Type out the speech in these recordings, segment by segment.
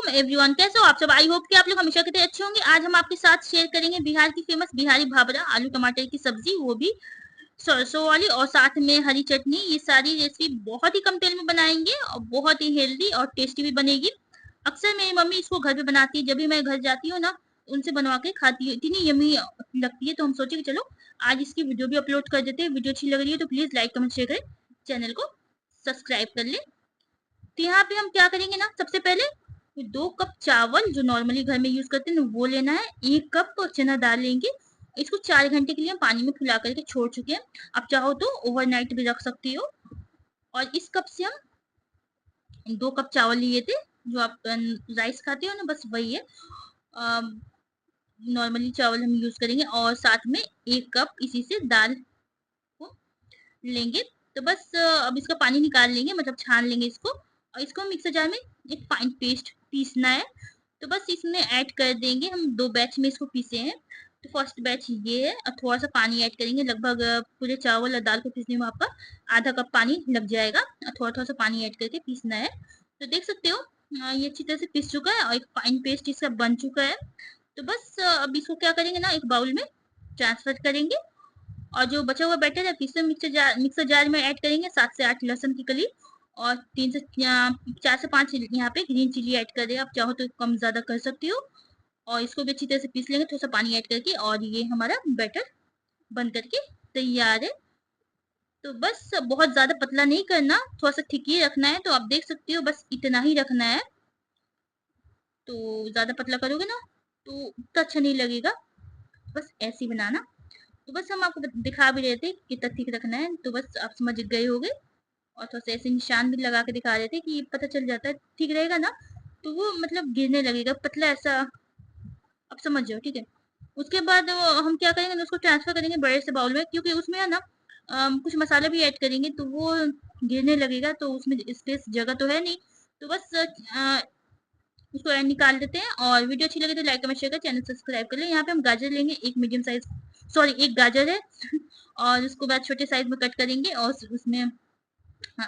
Welcome everyone, कैसे हो आप सब। आई होप कि आप लोग हमेशा के अच्छे होंगे। आज हम आपके साथ शेयर करेंगे बिहार की फेमस बिहारी भाबरा, आलू टमाटर की सब्जी, वो भी सरसों वाली, और साथ में हरी चटनी। ये सारी रेसिपी बहुत ही कम तेल में बनाएंगे और बहुत ही हेल्दी और टेस्टी भी बनेगी। अक्सर मेरी मम्मी इसको घर पे बनाती है, जब भी मैं घर जाती हूँ ना उनसे बनवा के खाती हूँ, इतनी यमी लगती है। तो हम सोचे कि चलो आज इसकी वीडियो भी अपलोड कर देते हैं। वीडियो अच्छी लग रही है तो प्लीज लाइक कमेंट शेयर करें, चैनल को सब्सक्राइब कर ले। तो यहाँ पे हम क्या करेंगे ना, सबसे पहले 2 कप चावल जो नॉर्मली घर में यूज करते हैं वो लेना है। 1 कप चना दाल लेंगे। इसको 4 घंटे के लिए हम पानी में फुला करके छोड़ चुके हैं। आप चाहो तो ओवरनाइट भी रख सकती हो। और इस कप से हम 2 कप चावल लिए थे, जो आप राइस खाते हो ना, बस वही है। नॉर्मली चावल हम यूज करेंगे और साथ में 1 कप इसी से दाल को लेंगे। तो बस अब इसका पानी निकाल लेंगे, मतलब छान लेंगे इसको। और इसको मिक्सर जार में एक फाइन पेस्ट पीसना है। तो बस इसमें ऐड कर देंगे, हम 2 बैच में इसको पीसे हैं। तो फर्स्ट बैच ये है। और थोड़ा सा पानी ऐड करेंगे, लगभग पूरे चावल और दाल को पीसने में आपका आधा कप पानी लग जाएगा। और थोड़ा थोड़ा सा पानी ऐड करके पीसना है। तो देख सकते हो ये अच्छी तरह से पीस चुका है और एक फाइन पेस्ट इसका बन चुका है। तो बस अब इसको क्या करेंगे ना, एक बाउल में ट्रांसफर करेंगे। और जो बचा हुआ बैटर है फिर से मिक्सर जार में ऐड करेंगे। 7 से 8 लहसुन की कली और 4 से 5 यहाँ पे ग्रीन चिली ऐड कर दें। आप चाहो तो कम ज्यादा कर सकती हो। और इसको भी अच्छी तरह से पीस लेंगे थोड़ा सा पानी ऐड करके। और ये हमारा बैटर बन करके तैयार है। तो बस बहुत ज्यादा पतला नहीं करना, थोड़ा सा थिक ही रखना है। तो आप देख सकते हो बस इतना ही रखना है। तो ज्यादा पतला करोगे ना तो उतना अच्छा नहीं लगेगा, बस ऐसे ही बनाना। तो बस हम आपको दिखा भी रहे थे कितना थिक रखना है, तो बस आप समझ गए होगे। और थोड़ा सा ऐसे निशान भी लगा के दिखा रहे थे कि पता चल जाता है ठीक रहेगा ना, तो वो मतलब गिरने लगेगा पतला ऐसा, आप समझ जाओ, ठीक है। उसके बाद हम क्या करेंगे ना, उसको ट्रांसफर करेंगे बड़े से बाउल में, क्योंकि उसमें है ना कुछ मसाला भी ऐड करेंगे तो वो गिरने लगेगा, तो उसमें स्पेस जगह तो है नहीं। तो बस उसको निकाल देते हैं। और वीडियो अच्छी लगे तो लाइक कमेंट शेयर कर, चैनल सब्सक्राइब कर ले। यहाँ पे हम गाजर लेंगे, एक मीडियम साइज, सॉरी एक गाजर है और उसको बाद छोटे साइज में कट करेंगे और उसमें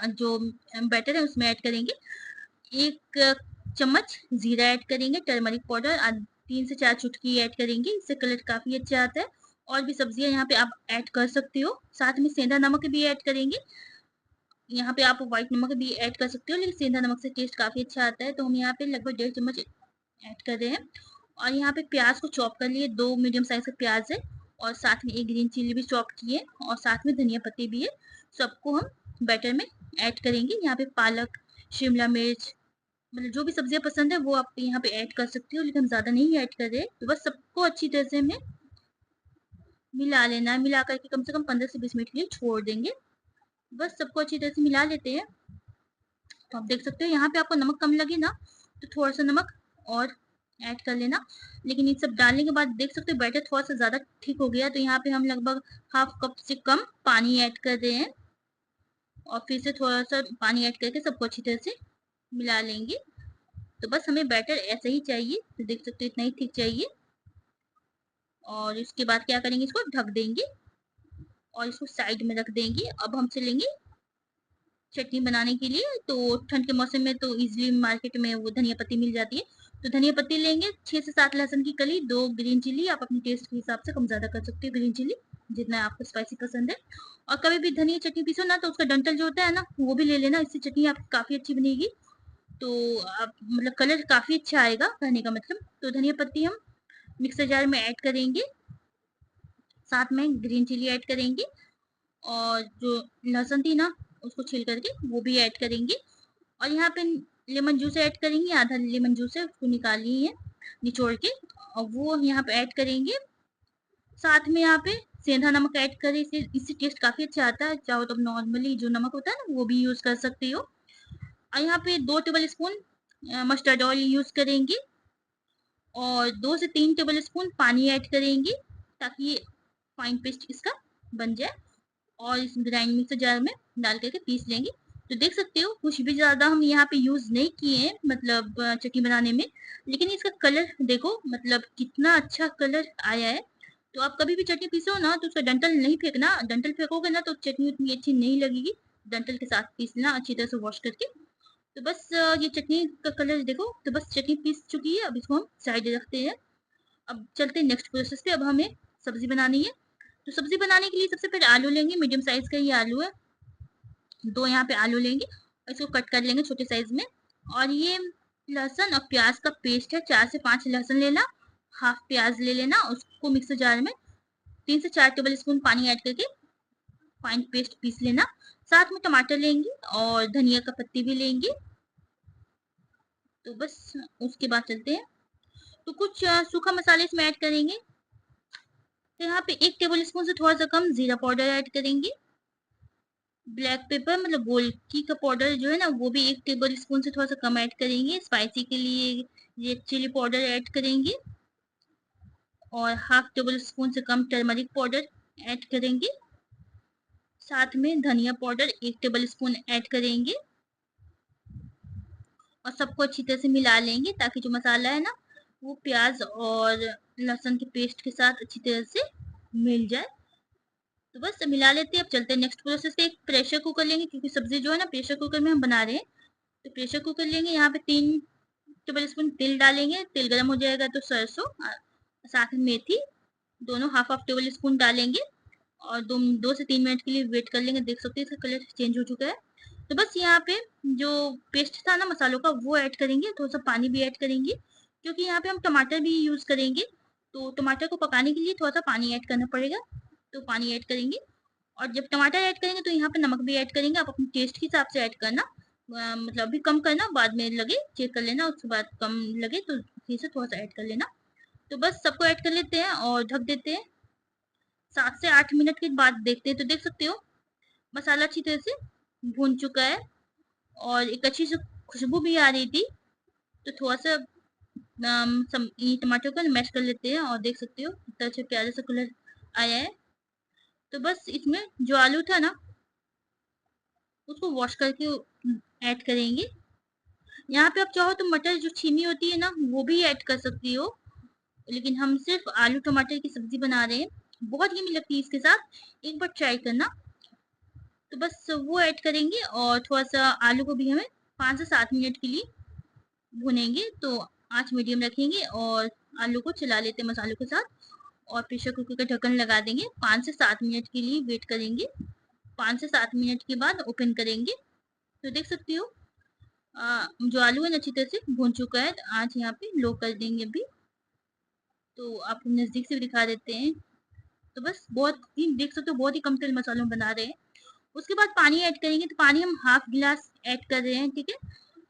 जो बैटर है उसमें ऐड करेंगे। 1 चम्मच जीरा ऐड करेंगे, टर्मरिक पाउडर 3 से 4 चुटकी ऐड करेंगे, इससे कलर काफी अच्छा आता है। और भी सब्जियां यहाँ पे आप ऐड कर सकते हो, साथ में सेंधा नमक भी ऐड करेंगे। यहाँ पे आप व्हाइट नमक भी ऐड कर सकते हो, लेकिन सेंधा नमक से टेस्ट काफी अच्छा आता है। तो हम यहाँ पे लगभग 1.5 चम्मच ऐड कर रहे हैं। और यहाँ पे प्याज को चॉप कर लिए, 2 मीडियम साइज का प्याज है। और साथ में एक ग्रीन चिली भी चॉप की है और साथ में धनिया पत्ती भी है। सबको हम बैटर में ऐड करेंगे। यहाँ पे पालक, शिमला मिर्च, मतलब जो भी सब्जियां पसंद है वो आप यहाँ पे ऐड कर सकते हो, लेकिन हम ज्यादा नहीं ऐड कर रहे। तो बस सबको अच्छी तरह से हमें मिला लेना है। मिला करके कम से कम 15 से 20 मिनट के लिए छोड़ देंगे। बस सबको अच्छी तरह से मिला लेते हैं। तो आप देख सकते हो यहाँ पे आपको नमक कम लगे ना तो थोड़ा सा नमक और ऐड कर लेना। लेकिन ये सब डालने के बाद देख सकते हो बैटर थोड़ा सा ज्यादा ठीक हो गया। तो यहाँ पे हम लगभग हाफ कप से कम पानी ऐड कर रहे हैं और फिर से थोड़ा सा पानी ऐड करके सबको अच्छी तरह से मिला लेंगे। तो बस हमें बैटर ऐसा ही चाहिए, तो देख सकते हो इतना ही ठीक चाहिए। और इसके बाद क्या करेंगे, इसको ढक देंगे और इसको साइड में रख देंगे। अब हम चलेंगे चटनी बनाने के लिए। तो ठंड के मौसम में तो इजीली मार्केट में वो धनिया पत्ती मिल जाती है। तो धनिया पत्ती लेंगे, 6 से 7 लहसुन की कली, 2 ग्रीन चिली, आप अपने टेस्ट के हिसाब से कम ज्यादा कर सकते हो ग्रीन चिली, जितना आपको स्पाइसी पसंद है। और कभी भी धनिया चटनी पीसो ना तो उसका डंठल जो होता है ना वो भी ले लेना, इससे चटनी आपकी काफी अच्छी बनेगी। तो आप मतलब कलर काफी अच्छा आएगा कहने का मतलब। तो धनिया पत्ती हम मिक्सर जार में ऐड करेंगे, साथ में ग्रीन चिली ऐड करेंगे। और जो लहसुन थी ना उसको छील करके वो भी ऐड करेंगे। और यहाँ पे लेमन जूस ऐड करेंगे, आधा लेमन जूस है उसको निकाली है निचोड़ के, और वो यहाँ पे ऐड करेंगे। साथ में यहाँ पे सेंधा नमक ऐड करें, इससे टेस्ट काफी अच्छा आता है। चाहो तो नॉर्मली जो नमक होता है ना वो भी यूज कर सकते हो। और यहाँ पे 2 table spoon mustard oil use करेंगे और 2 से 3 टेबल स्पून पानी ऐड करेंगे, ताकि ये फाइन पेस्ट इसका बन जाए। और इस ग्राइंड मिक्सर जार में डाल करके पीस लेंगे। तो देख सकते हो कुछ भी ज्यादा हम यहाँ पे यूज नहीं किए हैं, मतलब चटनी बनाने में। लेकिन इसका कलर देखो, मतलब कितना अच्छा कलर आया है। तो आप कभी भी चटनी पीसो ना तो उसका डंठल नहीं फेंकना, डंठल फेंकोगे ना तो चटनी उतनी अच्छी नहीं लगेगी। डंठल के साथ पीसना अच्छी तरह से वॉश करके। तो बस ये चटनी का कलर देखो, तो बस चटनी पीस चुकी है। अब इसको हम साइड रखते हैं। अब चलते हैं नेक्स्ट प्रोसेस पे। अब हमें सब्जी बनानी है। तो सब्जी बनाने के लिए सबसे पहले आलू लेंगे, मीडियम साइज का ये आलू है। 2 यहाँ पे आलू लेंगे और इसको कट कर लेंगे छोटे साइज में। और ये लहसुन और प्याज का पेस्ट है, 4 से 5 लहसुन लेना, हाफ प्याज ले लेना, उसको मिक्सर जार में 3 से 4 टेबल स्पून पानी ऐड करके फाइन पेस्ट पीस लेना। साथ में टमाटर लेंगे और धनिया का पत्ती भी लेंगे। तो बस उसके बाद चलते हैं। तो कुछ सूखा मसाले इसमें ऐड करेंगे। तो यहाँ पे 1 टेबल स्पून से थोड़ा सा कम जीरा पाउडर ऐड करेंगे। ब्लैक पेपर मतलब गोलकी का पाउडर जो है ना, वो भी 1 टेबल स्पून से थोड़ा सा कम ऐड करेंगे। स्पाइसी के लिए रेड चिली पाउडर ऐड करेंगे और हाफ टेबल स्पून से कम टर्मरिक पाउडर ऐड करेंगे। साथ में धनिया पाउडर 1 टेबल स्पून ऐड करेंगे और सबको अच्छी तरह से मिला लेंगे ताकि जो मसाला है ना, वो प्याज और लहसुन के पेस्ट के साथ अच्छी तरह से मिल जाए। तो बस मिला लेते हैं। अब चलते हैं नेक्स्ट प्रोसेस पे। एक प्रेशर कुकर लेंगे क्योंकि सब्जी जो है ना प्रेशर कुकर में हम बना रहे हैं। तो प्रेशर कुकर लेंगे, यहाँ पे 3 टेबल स्पून तेल डालेंगे। तेल गर्म हो जाएगा तो सरसों साथ में मेथी दोनों हाफ हाफ टेबल स्पून डालेंगे और 2 से 3 मिनट के लिए वेट कर लेंगे। देख सकते हैं इसका कलर चेंज हो चुका है। तो बस यहाँ पे जो पेस्ट था ना मसालों का, वो ऐड करेंगे। थोड़ा सा पानी भी ऐड करेंगे क्योंकि यहाँ पे हम टमाटर भी यूज करेंगे, तो टमाटर को पकाने के लिए थोड़ा सा पानी ऐड करना पड़ेगा। तो पानी ऐड करेंगे और जब टमाटर ऐड करेंगे तो यहाँ पे नमक भी ऐड करेंगे। आप अपने टेस्ट के हिसाब से ऐड करना, मतलब अभी कम करना, बाद में लगे चेक कर लेना, उसके बाद कम लगे तो फिर से थोड़ा सा ऐड कर लेना। तो बस सबको ऐड कर लेते हैं और ढक देते हैं। 7 से 8 मिनट के बाद देखते हैं तो देख सकते हो मसाला अच्छी तरह से भून चुका है और एक अच्छी सी खुशबू भी आ रही थी। तो थोड़ा सा ये टमाटर को मैश कर लेते हैं और देख सकते हो कितना अच्छा प्यारा सा कलर आया है। तो बस इसमें जो आलू था ना, उसको वॉश करके ऐड करेंगे। यहाँ पे आप चाहो तो मटर जो छीमी होती है ना, वो भी ऐड कर सकती हो, लेकिन हम सिर्फ आलू टमाटर की सब्जी बना रहे हैं। बहुत यमी लगती है इसके साथ, एक बार ट्राई करना। तो बस वो ऐड करेंगे और थोड़ा सा आलू को भी हमें 5 से 7 मिनट के लिए भुनेंगे। तो आंच मीडियम रखेंगे और आलू को चला लेते हैं मसालों के साथ और प्रेशर कुकर का ढक्कन लगा देंगे। 5 से 7 मिनट के लिए वेट करेंगे। 5 से 7 मिनट के बाद ओपन करेंगे। तो देख सकती हो जो आलू है अच्छी तरह से भून चुका है। आंच यहाँ पे लो कर देंगे अभी। तो आपको नजदीक से भी दिखा देते हैं। तो बस बहुत ही देख सकते हो, बहुत ही कम तेल मसालों में बना रहे हैं। उसके बाद पानी ऐड करेंगे। तो पानी हम हाफ गिलास ऐड कर रहे हैं, ठीक है,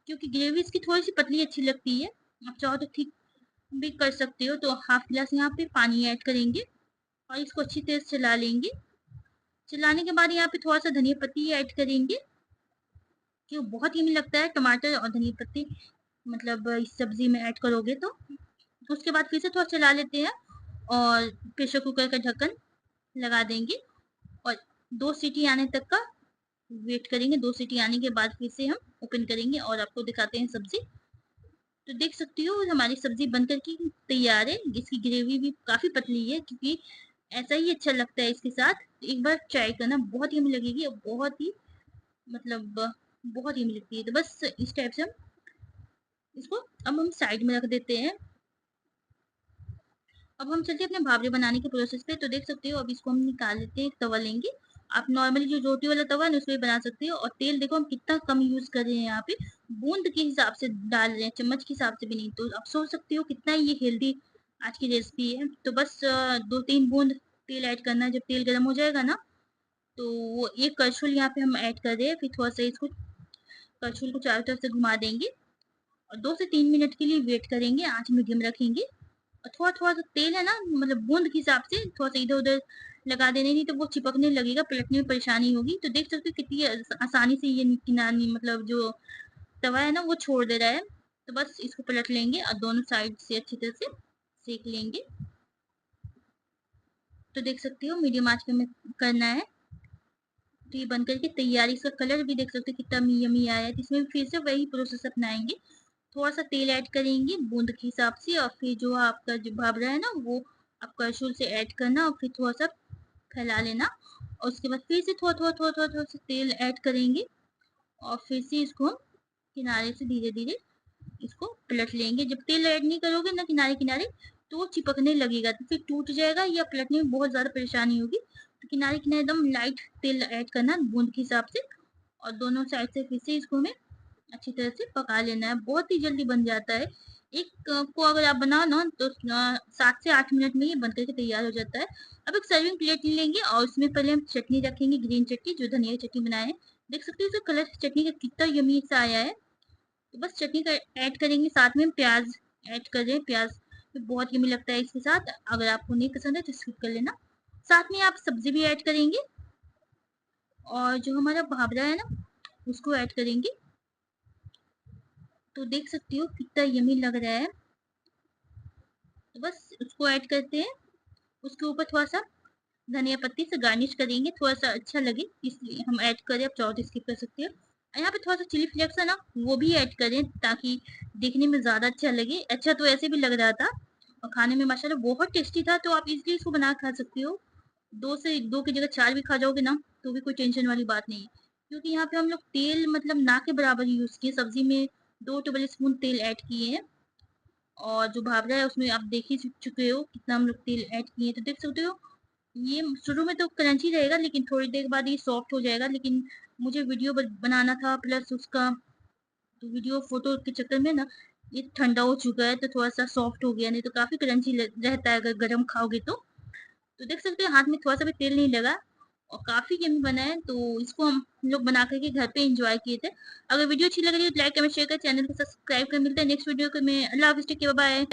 क्योंकि ग्रेवी इसकी थोड़ी सी पतली अच्छी लगती है। आप चाहो तो ठीक भी कर सकते हो। तो हाफ गिलास यहाँ पे पानी ऐड करेंगे और इसको अच्छी तरह से चला लेंगे। चलाने के बाद यहाँ पे थोड़ा सा धनिया पत्ती ऐड करेंगे क्यों बहुत यमी लगता है टमाटर और धनिया पत्ती, मतलब इस सब्जी में ऐड करोगे तो। उसके बाद फिर से थोड़ा चला लेते हैं और प्रेशर कुकर का ढक्कन लगा देंगे और 2 सीटी आने तक का वेट करेंगे। 2 सीटी आने के बाद फिर से हम ओपन करेंगे और आपको दिखाते हैं सब्जी। तो देख सकती हो हमारी सब्जी बनकर की तैयार है। इसकी ग्रेवी भी काफी पतली है क्योंकि ऐसा ही अच्छा लगता है इसके साथ। एक बार ट्राई करना, बहुत यमी लगेगी और बहुत ही मतलब बहुत यमी लगती है। तो बस इस टाइप से हम इसको अब हम साइड में रख देते हैं। अब हम चलते हैं अपने भावरे बनाने के प्रोसेस पे। तो देख सकते हो अब इसको हम निकाल लेते हैं। एक तवा लेंगे, आप नॉर्मली जो रोटी वाला तवा है ना उसमें बना सकते हो। और तेल देखो हम कितना कम यूज कर रहे हैं यहाँ पे, बूंद के हिसाब से डाल रहे हैं, चम्मच के हिसाब से भी नहीं। तो आप सोच सकते हो कितना ये हेल्दी आज की रेसिपी है। तो बस 2-3 बूंद तेल ऐड करना है। जब तेल गर्म हो जाएगा ना, तो वो एक करछुल यहाँ पे हम ऐड कर रहे हैं। फिर थोड़ा सा इसको करछुल को चारों तरफ से घुमा देंगे और 2 से 3 मिनट के लिए वेट करेंगे। आंच मीडियम रखेंगे और थोड़ा थोड़ा सा तेल है ना, मतलब बूंद के हिसाब से थोड़ा सा इधर उधर लगा देने, नहीं तो वो चिपकने लगेगा, पलटने में परेशानी होगी। तो देख सकते हो कितनी आसानी से ये किनारी मतलब जो तवा है ना वो छोड़ दे रहा है। तो बस इसको पलट लेंगे और दोनों साइड से अच्छी तरह से सेक लेंगे। तो देख सकते हो मीडियम आंच पे हमें करना है। तो ये बनकर के तैयारी, इसका कलर भी देख सकते हो कितना यमी आया है। इसमें फिर से वही प्रोसेस अपनाएंगे। थोड़ा सा तेल ऐड करेंगे बूंद के हिसाब से और फिर जो आपका जो भावरा है ना वो आप करछुल से ऐड करना और फिर थोड़ा सा फैला लेना। और उसके बाद फिर से थोड़ा थोड़ा थोड़ा थोड़ा थोड़ा सा तेल ऐड करेंगे और फिर से इसको हम किनारे से धीरे धीरे इसको पलट लेंगे। जब तेल ऐड नहीं करोगे ना किनारे किनारे तो वो चिपकने लगेगा, तो फिर टूट जाएगा या पलटने में बहुत ज्यादा परेशानी होगी। तो किनारे किनारे एकदम लाइट तेल ऐड करना बूंद के हिसाब से, और दोनों साइड से फिर से इसको हमें अच्छी तरह से पका लेना है। बहुत ही जल्दी बन जाता है। एक को अगर आप बनाओ ना तो 7 से 8 मिनट में ये बन करके तैयार हो जाता है। अब एक सर्विंग प्लेट ले लेंगे और उसमें पहले हम चटनी रखेंगे, ग्रीन चटनी जो धनिया की चटनी बनाए हैं। देख सकते हो कलर चटनी का कितना यमी सा आया है। तो बस चटनी का ऐड करेंगे, साथ में प्याज ऐड कर रहे हैं। प्याज तो बहुत यमी लगता है इसके साथ, अगर आपको नहीं पसंद है तो स्किप कर लेना। साथ में आप सब्जी भी ऐड करेंगे और जो हमारा भावरा है ना उसको ऐड करेंगे। तो देख सकती हो कितना यमी लग रहा है। तो बस उसको ऐड करते हैं। उसके ऊपर थोड़ा सा धनिया पत्ती से गार्निश करेंगे, थोड़ा सा अच्छा लगे इसलिए हम ऐड करें। आप चाहो तो स्किप कर सकते हो। यहाँ पे थोड़ा सा चिली फ्लेक्स है ना वो भी ऐड करें ताकि देखने में ज्यादा अच्छा लगे। अच्छा तो ऐसे भी लग रहा था और खाने में माशाल्लाह बहुत टेस्टी था। तो आप इजीली इसको बना खा सकते हो। दो की जगह 4 भी खा जाओगे ना तो भी कोई टेंशन वाली बात नहीं है, क्योंकि यहाँ पे हम लोग तेल मतलब ना के बराबर यूज किए। सब्जी में 2 टेबल स्पून तेल ऐड किए हैं, और जो भावरा है उसमें आप देख ही चुके हो कितना हम लोग तेल ऐड किए हैं। तो देख सकते हो ये शुरू में तो क्रंची रहेगा लेकिन थोड़ी देर बाद ये सॉफ्ट हो जाएगा। लेकिन मुझे वीडियो बनाना था प्लस उसका तो वीडियो फोटो के चक्कर में ना ये ठंडा हो चुका है तो थोड़ा सा सॉफ्ट हो गया, नहीं तो काफी क्रंची रहता है अगर गर्म खाओगे तो देख सकते हैं हाथ में थोड़ा सा भी तेल नहीं लगा और काफी यम्मी बना है। तो इसको हम लोग बना करके घर पे एंजॉय किए थे। अगर वीडियो अच्छी लग रही है तो लाइक कमेंट शेयर कर, चैनल को सब्सक्राइब कर। मिलता है नेक्स्ट वीडियो में। अल्लाह हाफिज़, टेक केयर, बाय।